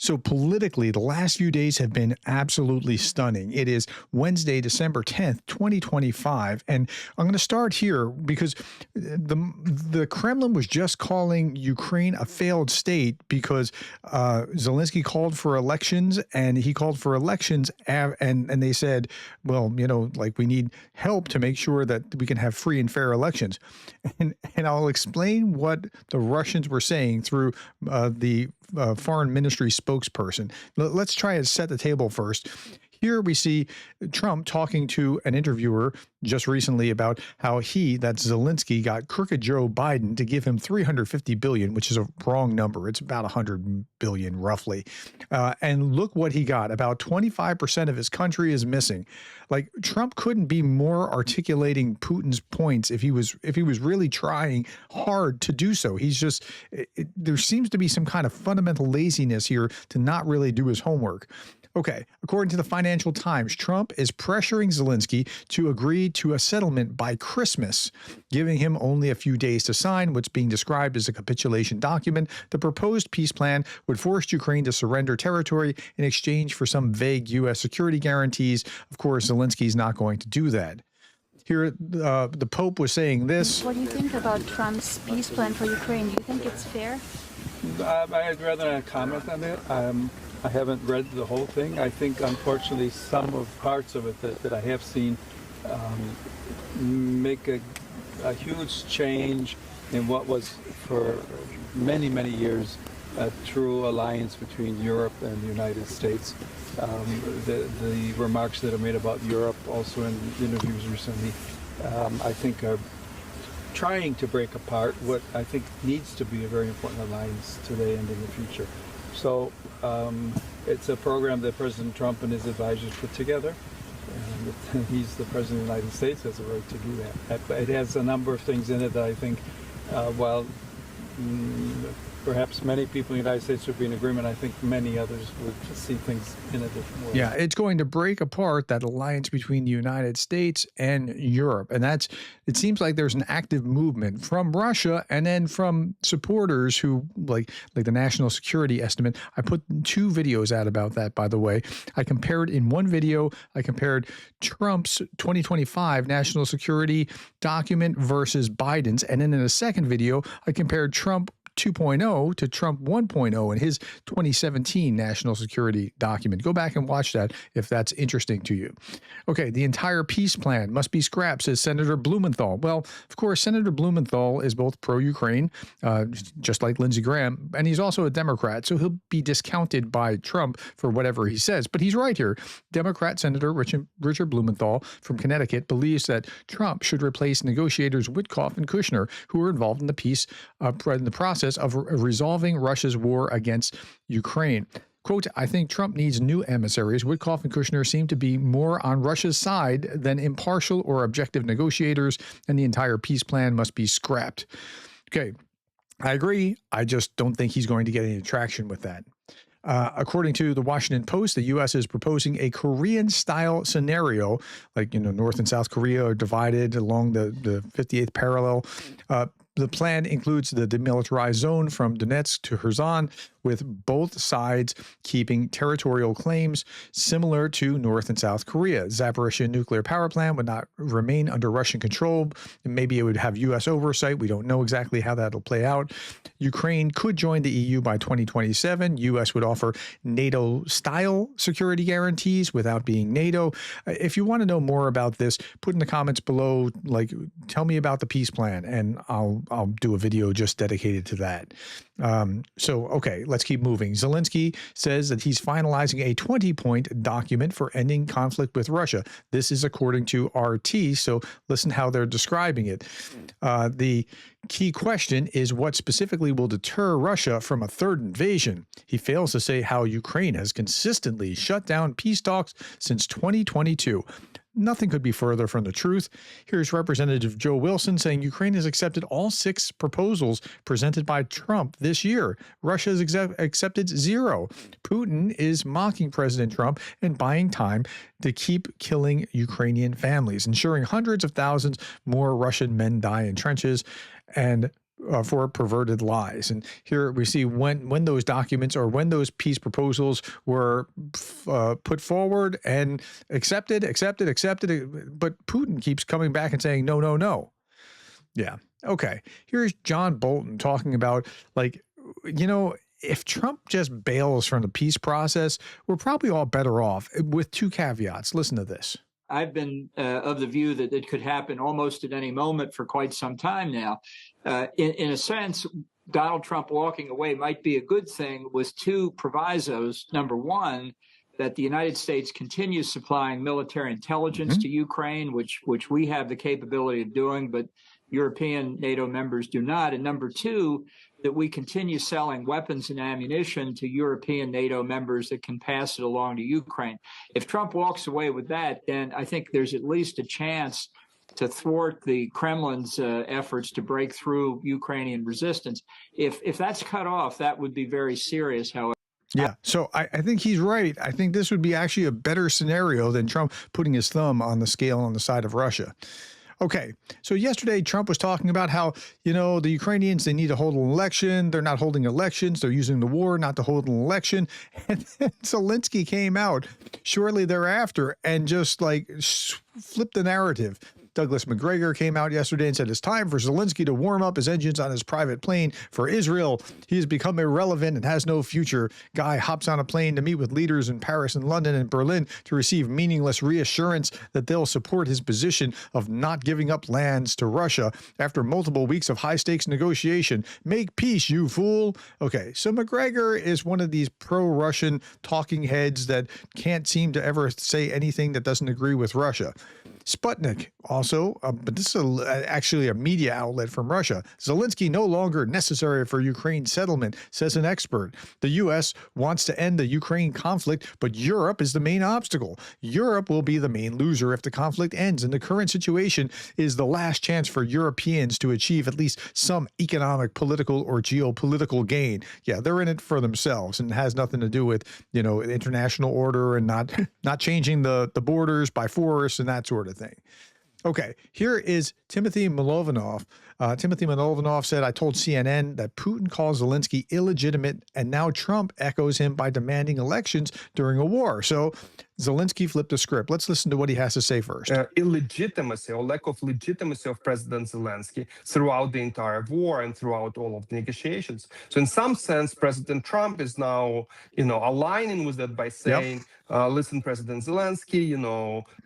So politically, the last few days have been absolutely stunning. It is Wednesday, December 10th, 2025. And I'm going to start here because the Kremlin was just calling Ukraine a failed state because Zelensky called for elections, and he called for elections and they said, well, like, we need help to make sure that we can have free and fair elections. And I'll explain what the Russians were saying through the foreign ministry spokesperson. Let's try to set the table first. Here we see Trump talking to an interviewer just recently about how that's Zelensky, got crooked Joe Biden to give him $350 billion, which is a wrong number. It's about $100 billion roughly. And look what he got. About 25% of his country is missing. Like, Trump couldn't be more articulating Putin's points if he was really trying hard to do so. He's just, there seems to be some kind of fundamental laziness here to not really do his homework. Okay, according to the Financial Times, Trump is pressuring Zelensky to agree to a settlement by Christmas, giving him only a few days to sign what's being described as a capitulation document. The proposed peace plan would force Ukraine to surrender territory in exchange for some vague U.S. security guarantees. Of course, Zelensky's not going to do that. Here, the Pope was saying this. What do you think about Trump's peace plan for Ukraine? Do you think it's fair? I'd rather not comment on it. I haven't read the whole thing. I think, unfortunately, some of parts of it that I have seen make a huge change in what was for many, many years a true alliance between Europe and the United States. The remarks that are made about Europe, also in interviews recently, I think are trying to break apart what I think needs to be a very important alliance today and in the future. So it's a program that President Trump and his advisors put together. And he's the President of the United States, has a right to do that. It has a number of things in it that I think, while perhaps many people in the United States would be in agreement, I think many others would see things in a different way. Yeah, it's going to break apart that alliance between the United States and Europe. And it seems like there's an active movement from Russia and then from supporters who, like the national security estimate. I put 2 videos out about that, by the way. In one video, I compared Trump's 2025 national security document versus Biden's. And then in a second video, I compared Trump 2.0 to Trump 1.0 in his 2017 national security document. Go back and watch that if that's interesting to you. Okay, the entire peace plan must be scrapped, says Senator Blumenthal. Well, of course, Senator Blumenthal is both pro-Ukraine, just like Lindsey Graham, and he's also a Democrat, so he'll be discounted by Trump for whatever he says. But he's right here. Democrat Senator Richard Blumenthal from Connecticut believes that Trump should replace negotiators Witkoff and Kushner, who were involved in the process of resolving Russia's war against Ukraine. Quote, I think Trump needs new emissaries. Witkoff and Kushner seem to be more on Russia's side than impartial or objective negotiators, and the entire peace plan must be scrapped. Okay, I agree. I just don't think he's going to get any traction with that. According to the Washington Post, the U.S. is proposing a Korean-style scenario, like, North and South Korea are divided along the 58th parallel. The plan includes the demilitarized zone from Donetsk to Kherson, with both sides keeping territorial claims similar to North and South Korea. Zaporizhzhia nuclear power plant would not remain under Russian control. Maybe it would have U.S. oversight. We don't know exactly how that'll play out. Ukraine could join the EU by 2027. U.S. would offer NATO-style security guarantees without being NATO. If you want to know more about this, put in the comments below, tell me about the peace plan, and I'll do a video just dedicated to that. Okay, let's keep moving. Zelensky says that he's finalizing a 20-point document for ending conflict with Russia. This is according to RT, so listen how they're describing it. The key question is what specifically will deter Russia from a third invasion. He fails to say how Ukraine has consistently shut down peace talks since 2022. Nothing could be further from the truth. Here's Representative Joe Wilson saying Ukraine has accepted all 6 proposals presented by Trump this year. Russia has accepted 0. Putin is mocking President Trump and buying time to keep killing Ukrainian families, ensuring hundreds of thousands more Russian men die in trenches, and for perverted lies. And here we see when those documents or when those peace proposals were put forward and accepted, but Putin keeps coming back and saying no, no, no. Yeah. Okay. Here's John Bolton talking about, like, if Trump just bails from the peace process, we're probably all better off, with two caveats. Listen to this. I've been of the view that it could happen almost at any moment for quite some time now. In a sense, Donald Trump walking away might be a good thing with two provisos. Number one, that the United States continues supplying military intelligence to Ukraine, which we have the capability of doing, but European NATO members do not. And number two, that we continue selling weapons and ammunition to European NATO members that can pass it along to Ukraine. If Trump walks away with that, then I think there's at least a chance to thwart the Kremlin's efforts to break through Ukrainian resistance. If that's cut off, that would be very serious, however. Yeah, so I think he's right. I think this would be actually a better scenario than Trump putting his thumb on the scale on the side of Russia. Okay, so yesterday Trump was talking about how, the Ukrainians, they need to hold an election. They're not holding elections. They're using the war not to hold an election. And then Zelensky came out shortly thereafter and just flipped the narrative. Douglas McGregor came out yesterday and said it's time for Zelensky to warm up his engines on his private plane for Israel. He has become irrelevant and has no future. Guy hops on a plane to meet with leaders in Paris and London and Berlin to receive meaningless reassurance that they'll support his position of not giving up lands to Russia after multiple weeks of high-stakes negotiation. Make peace, you fool. Okay, so McGregor is one of these pro-Russian talking heads that can't seem to ever say anything that doesn't agree with Russia. Sputnik also, but this is actually a media outlet from Russia. Zelensky no longer necessary for Ukraine settlement, says an expert. The U.S. wants to end the Ukraine conflict, but Europe is the main obstacle. Europe will be the main loser if the conflict ends, and the current situation is the last chance for Europeans to achieve at least some economic, political, or geopolitical gain. Yeah, they're in it for themselves, and it has nothing to do with, international order and not changing the borders by force and that sort of thing. Okay, here is Timothy Milovanov. Timothy Milovanov said, I told CNN that Putin calls Zelensky illegitimate, and now Trump echoes him by demanding elections during a war. So Zelensky flipped the script. Let's listen to what he has to say first. Illegitimacy or lack of legitimacy of President Zelensky throughout the entire war and throughout all of the negotiations. So in some sense, President Trump is now, aligning with that by saying, listen, President Zelensky,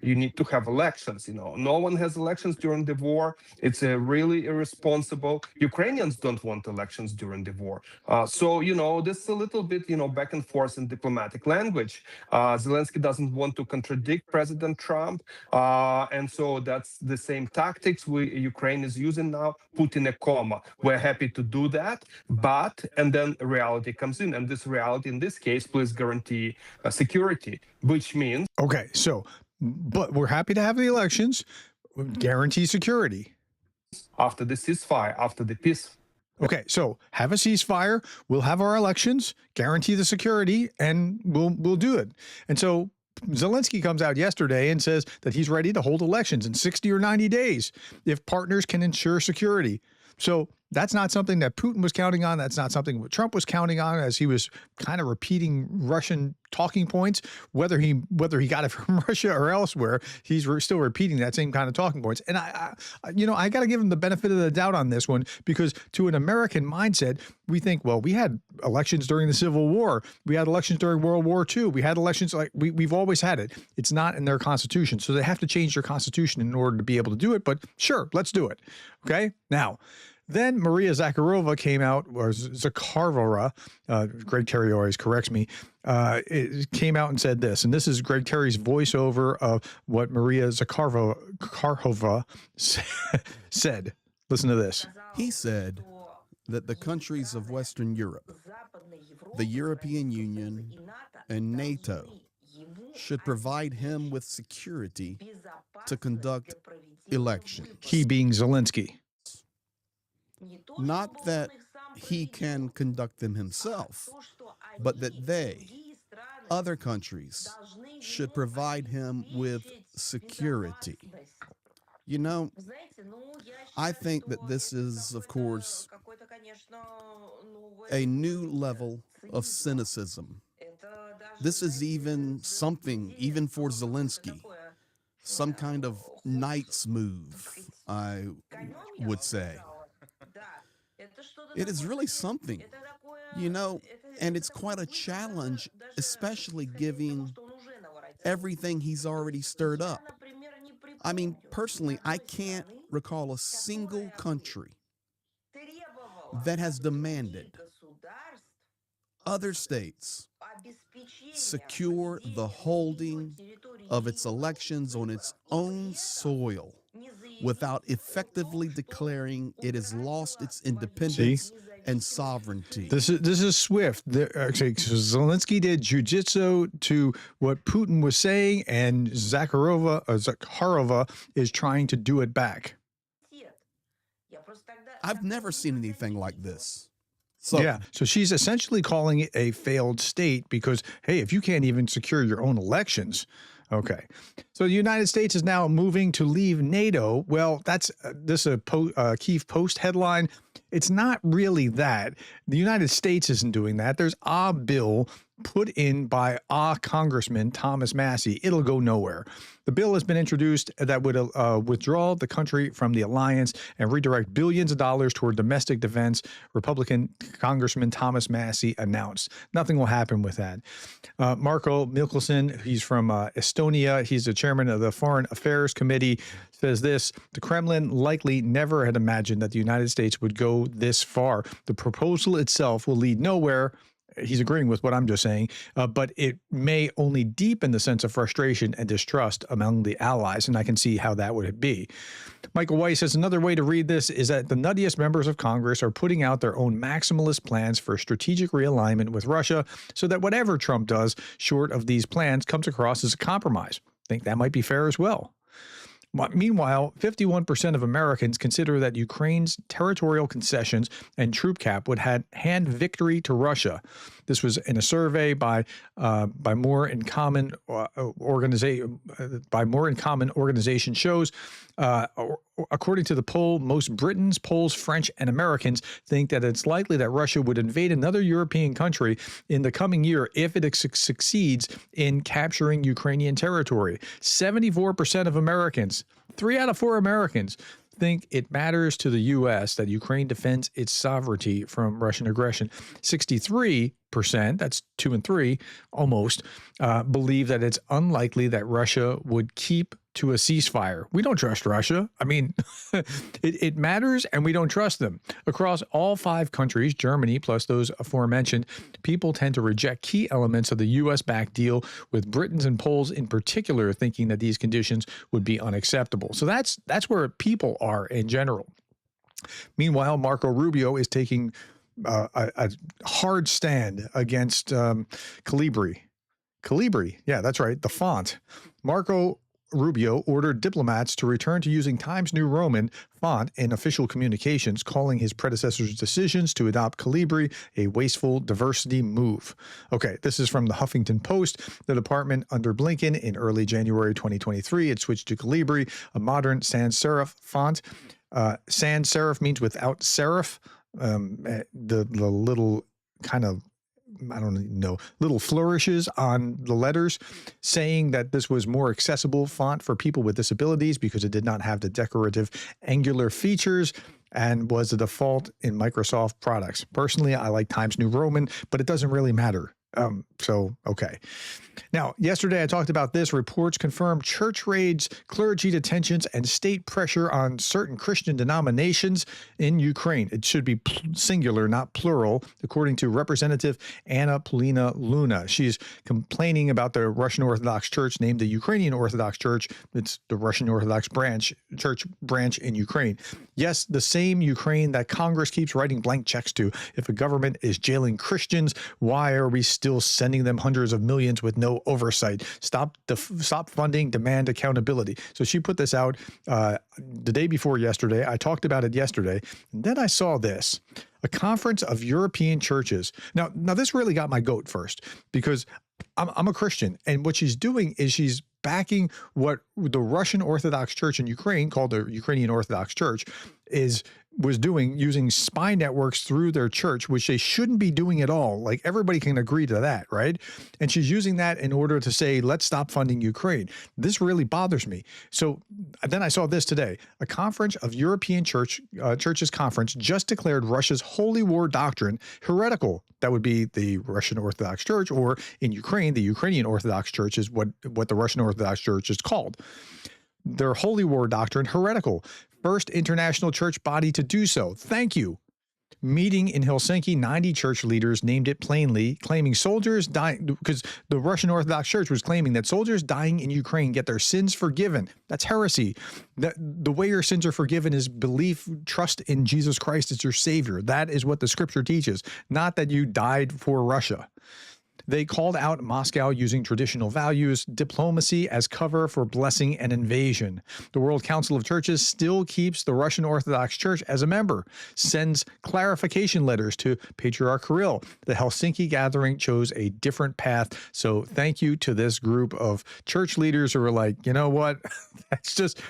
you need to have elections. No one has elections during the war. It's really irresponsible. Ukrainians don't want elections during the war. So, this is a little bit, back and forth in diplomatic language. Zelensky doesn't want to contradict President Trump. And so that's the same tactics Ukraine is using now, put in a comma. We're happy to do that, and then reality comes in. And this reality, in this case, please guarantee security, which means... Okay, but we're happy to have the elections, guarantee security. After the ceasefire, after the peace. Okay, so have a ceasefire, we'll have our elections, guarantee the security, and we'll do it. And so Zelensky comes out yesterday and says that he's ready to hold elections in 60 or 90 days if partners can ensure security. So that's not something that Putin was counting on. That's not something Trump was counting on, as he was kind of repeating Russian talking points. Whether he got it from Russia or elsewhere, he's still repeating that same kind of talking points. And I got to give him the benefit of the doubt on this one, because to an American mindset, we think, well, we had elections during the Civil War. We had elections during World War II. We had elections we've always had it. It's not in their constitution. So they have to change their constitution in order to be able to do it. But sure, let's do it. Okay. Now, then Maria Zakharova came out, or Zakharova, Greg Terry always corrects me, came out and said this. And this is Greg Terry's voiceover of what Maria Zakharova said. Listen to this. He said that the countries of Western Europe, the European Union, and NATO should provide him with security to conduct elections. He being Zelensky. Not that he can conduct them himself, but that they, other countries, should provide him with security. I think that this is, of course, a new level of cynicism. This is even something, even for Zelensky, some kind of knight's move, I would say. It is really something, you know, and it's quite a challenge, especially given everything he's already stirred up. I mean, personally, I can't recall a single country that has demanded other states secure the holding of its elections on its own soil without effectively declaring it has lost its independence and sovereignty. This is swift. Actually, Zelensky did jujitsu to what Putin was saying, and Zakharova is trying to do it back. I've never seen anything like this. So, yeah, so she's essentially calling it a failed state because, hey, if you can't even secure your own elections, okay. So the United States is now moving to leave NATO. Well, that's this is a Kiev Post headline. It's not really that. The United States isn't doing that. There's a bill put in by Congressman Thomas Massie. It'll go nowhere. The bill has been introduced that would withdraw the country from the alliance and redirect billions of dollars toward domestic defense, Republican Congressman Thomas Massie announced. Nothing will happen with that. Marko Mikkelsen, he's from Estonia. He's the chairman of the Foreign Affairs Committee, says this: the Kremlin likely never had imagined that the United States would go this far. The proposal itself will lead nowhere. He's agreeing with what I'm just saying, but it may only deepen the sense of frustration and distrust among the allies, and I can see how that would be. Michael Weiss says another way to read this is that the nuttiest members of Congress are putting out their own maximalist plans for strategic realignment with Russia so that whatever Trump does short of these plans comes across as a compromise. I think that might be fair as well. Meanwhile, 51% of Americans consider that Ukraine's territorial concessions and troop cap would hand victory to Russia. This was in a survey by More in Common organization shows. According to the poll, most Britons, Poles, French, and Americans think that it's likely that Russia would invade another European country in the coming year if it succeeds in capturing Ukrainian territory. 74% of Americans, 3 out of 4 Americans, think it matters to the U.S. that Ukraine defends its sovereignty from Russian aggression. 63%, that's 2 and 3, almost, believe that it's unlikely that Russia would keep to a ceasefire. We don't trust Russia. I mean, it matters, and we don't trust them. Across all 5 countries, Germany plus those aforementioned, people tend to reject key elements of the U.S.-backed deal, with Britons and Poles in particular thinking that these conditions would be unacceptable. So that's where people are in general. Meanwhile, Marco Rubio is taking a hard stand against Calibri. Calibri, yeah, that's right, the font. Marco Rubio ordered diplomats to return to using Times New Roman font in official communications, calling his predecessor's decisions to adopt Calibri a wasteful diversity move. Okay, this is from the Huffington Post. The department under Blinken in early January 2023 had switched to Calibri, a modern sans serif font. Sans serif means without serif. The little kind of, I don't know, little flourishes on the letters, saying that this was more accessible font for people with disabilities because it did not have the decorative angular features and was the default in Microsoft products. Personally, I like Times New Roman, but it doesn't really matter. Okay. Now, yesterday I talked about this. Reports confirm church raids, clergy detentions, and state pressure on certain Christian denominations in Ukraine. It should be singular, not plural, according to Representative Anna Polina Luna. She's complaining about the Russian Orthodox Church, named the Ukrainian Orthodox Church. It's the Russian Orthodox church branch in Ukraine. Yes, the same Ukraine that Congress keeps writing blank checks to. If a government is jailing Christians, why are we still sending them hundreds of millions with no oversight? Stop funding, demand accountability. So she put this out the day before yesterday. I talked about it yesterday. And then I saw this, a conference of European churches. Now this really got my goat first, because I'm a Christian, and what she's doing is she's backing what the Russian Orthodox Church in Ukraine, called the Ukrainian Orthodox Church, is was doing, using spy networks through their church, which they shouldn't be doing at all. Like, everybody can agree to that, right? And she's using that in order to say, let's stop funding Ukraine. This really bothers me. So then I saw this today. A conference of European churches conference just declared Russia's holy war doctrine heretical. That would be the Russian Orthodox Church, or in Ukraine, the Ukrainian Orthodox Church is what the Russian Orthodox Church is called. Their holy war doctrine heretical. First international church body to do so. Thank you. Meeting in Helsinki, 90 church leaders named it plainly, claiming soldiers dying, because the Russian Orthodox Church was claiming that soldiers dying in Ukraine get their sins forgiven. That's heresy. The way your sins are forgiven is belief, trust in Jesus Christ as your Savior. That is what the scripture teaches, not that you died for Russia. They called out Moscow using traditional values, diplomacy as cover for blessing an invasion. The World Council of Churches still keeps the Russian Orthodox Church as a member, sends clarification letters to Patriarch Kirill. The Helsinki gathering chose a different path. So thank you to this group of church leaders who are like, you know what? that's just,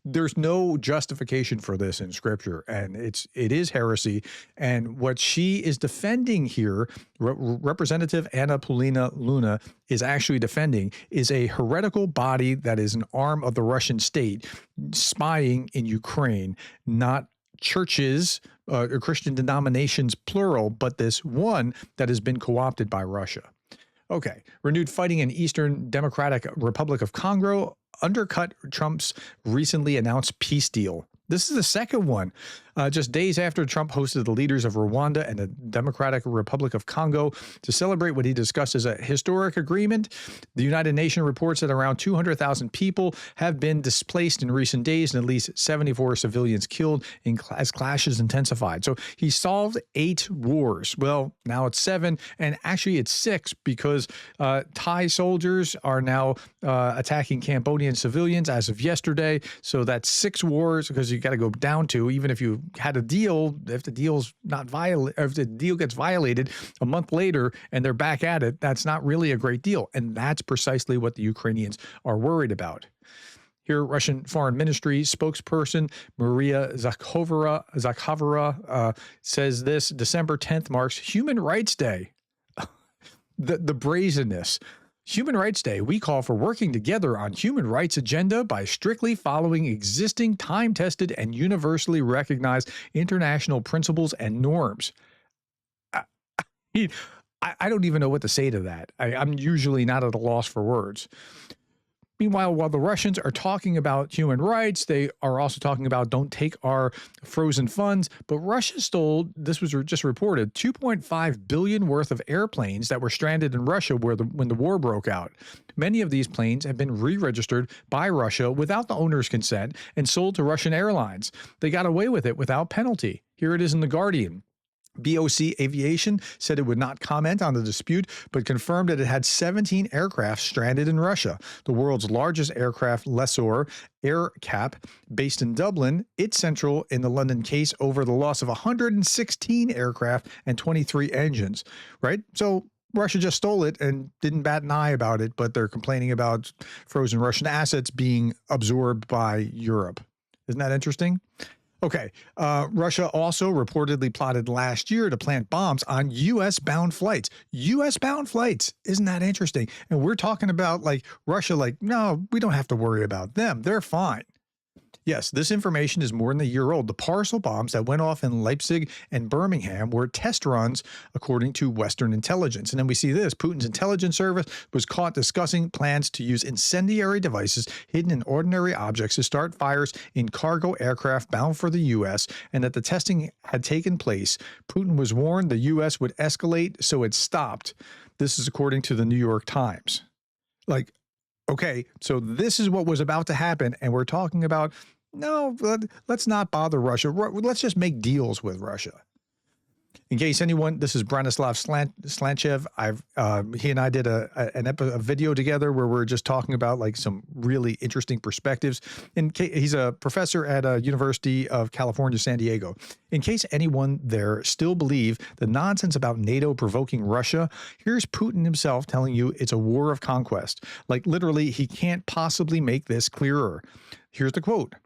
there's no justification for this in scripture. And it is heresy. And what she is defending here, Representative Anna Paulina Luna is actually defending, is a heretical body that is an arm of the Russian state spying in Ukraine, not churches or Christian denominations, plural, but this one that has been co-opted by Russia. Okay, renewed fighting in Eastern Democratic Republic of Congo undercut Trump's recently announced peace deal. This is the second one. Just days after Trump hosted the leaders of Rwanda and the Democratic Republic of Congo to celebrate what he discussed as a historic agreement, the United Nations reports that around 200,000 people have been displaced in recent days and at least 74 civilians killed as clashes intensified. So he solved 8 wars. Well, now it's 7, and actually it's 6 because Thai soldiers are now attacking Cambodian civilians as of yesterday. So that's 6 wars, because you got to go down to, even if you had a deal, if the deal's not violate, if the deal gets violated a month later and they're back at it, that's not really a great deal. And that's precisely what the Ukrainians are worried about. Here, Russian Foreign Ministry spokesperson Maria Zakharova says this: December 10th marks Human Rights Day. The brazenness. Human Rights Day, we call for working together on human rights agenda by strictly following existing time-tested and universally recognized international principles and norms. I don't even know what to say to that. I'm usually not at a loss for words. Meanwhile, while the Russians are talking about human rights, they are also talking about don't take our frozen funds. But Russia stole, this was just reported, $2.5 billion worth of airplanes that were stranded in Russia when the war broke out. Many of these planes have been re-registered by Russia without the owner's consent and sold to Russian airlines. They got away with it without penalty. Here it is in The Guardian. BOC Aviation said it would not comment on the dispute, but confirmed that it had 17 aircraft stranded in Russia. The world's largest aircraft lessor, AerCap, based in Dublin, it's central in the London case over the loss of 116 aircraft and 23 engines, right? So Russia just stole it and didn't bat an eye about it, but they're complaining about frozen Russian assets being absorbed by Europe. Isn't that interesting? Okay, Russia also reportedly plotted last year to plant bombs on U.S.-bound flights. U.S.-bound flights. Isn't that interesting? And we're talking about, like, Russia, like, no, we don't have to worry about them. They're fine. Yes, this information is more than a year old. The parcel bombs that went off in Leipzig and Birmingham were test runs, according to Western intelligence. And then we see this. Putin's intelligence service was caught discussing plans to use incendiary devices hidden in ordinary objects to start fires in cargo aircraft bound for the U.S., and that the testing had taken place. Putin was warned the U.S. would escalate, so it stopped. This is according to the New York Times. Like, okay, so this is what was about to happen, and we're talking about, no, let's not bother Russia. Let's just make deals with Russia. In case anyone, this is Branislav Slantchev. He and I did a video together where we're just talking about like some really interesting perspectives. He's a professor at University of California, San Diego. In case anyone there still believe the nonsense about NATO provoking Russia, here's Putin himself telling you it's a war of conquest. Like literally, he can't possibly make this clearer. Here's the quote.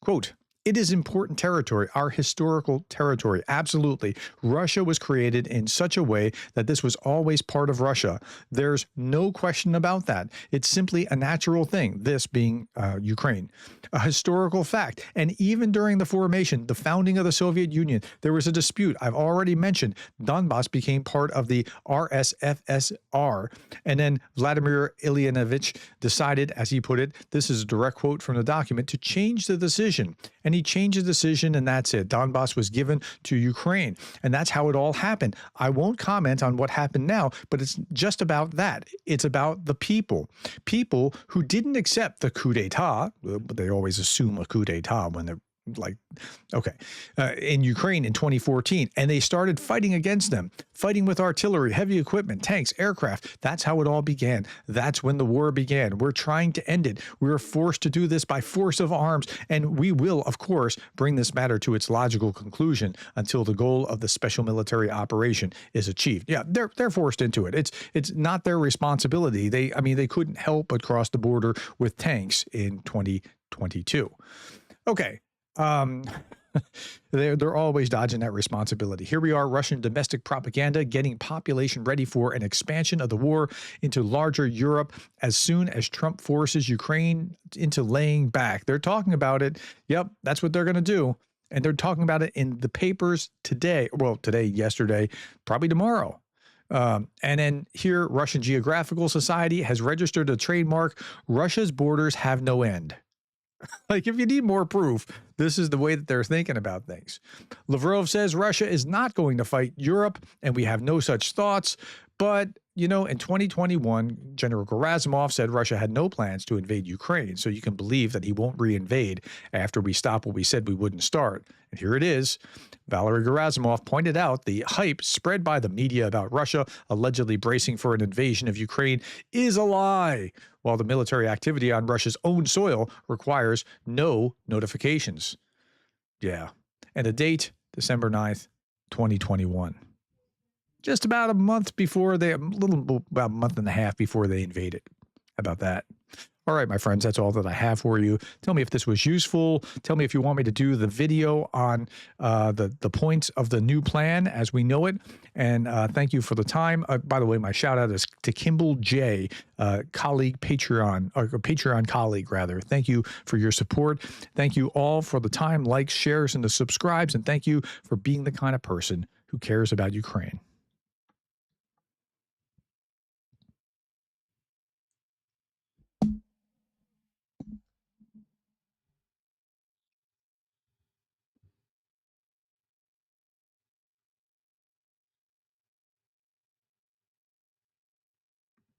Quote, It is important territory, our historical territory. Absolutely. Russia was created in such a way that this was always part of Russia. There's no question about that. It's simply a natural thing, this being Ukraine. A historical fact. And even during the formation, the founding of the Soviet Union, there was a dispute. I've already mentioned Donbass became part of the RSFSR. And then Vladimir Ilyinovich decided, as he put it, this is a direct quote from the document, to change the decision. And he changed the decision, and that's it. Donbass was given to Ukraine. And that's how it all happened. I won't comment on what happened now, but it's just about that. It's about the people. People who didn't accept the coup d'etat, but they always assume a coup d'etat when they're like, okay, in Ukraine in 2014, and they started fighting against them, fighting with artillery, heavy equipment, tanks, aircraft. That's how it all began. That's when the war began. We're trying to end it. We were forced to do this by force of arms, and we will, of course, bring this matter to its logical conclusion until the goal of the special military operation is achieved. Yeah, they're forced into it. It's not their responsibility. They couldn't help but cross the border with tanks in 2022. Okay. They're always dodging that responsibility. Here we are, Russian domestic propaganda getting population ready for an expansion of the war into larger Europe as soon as Trump forces Ukraine into laying back. They're talking about it. Yep, that's what they're going to do. And they're talking about it in the papers today. Well, today, yesterday, probably tomorrow. And then here, Russian Geographical Society has registered a trademark. Russia's borders have no end. Like, if you need more proof, this is the way that they're thinking about things. Lavrov says Russia is not going to fight Europe, and we have no such thoughts. But, in 2021, General Gerasimov said Russia had no plans to invade Ukraine, so you can believe that he won't reinvade after we stop what we said we wouldn't start. And here it is. Valery Gerasimov pointed out the hype spread by the media about Russia allegedly bracing for an invasion of Ukraine is a lie, while the military activity on Russia's own soil requires no notifications. Yeah. And the date, December 9th, 2021. Just about a month before about a month and a half before they invaded. How about that? All right, my friends, that's all that I have for you. Tell me if this was useful. Tell me if you want me to do the video on the points of the new plan as we know it. And thank you for the time. By the way, my shout out is to Kimball J, colleague Patreon, or Patreon colleague rather. Thank you for your support. Thank you all for the time, likes, shares, and the subscribes. And thank you for being the kind of person who cares about Ukraine.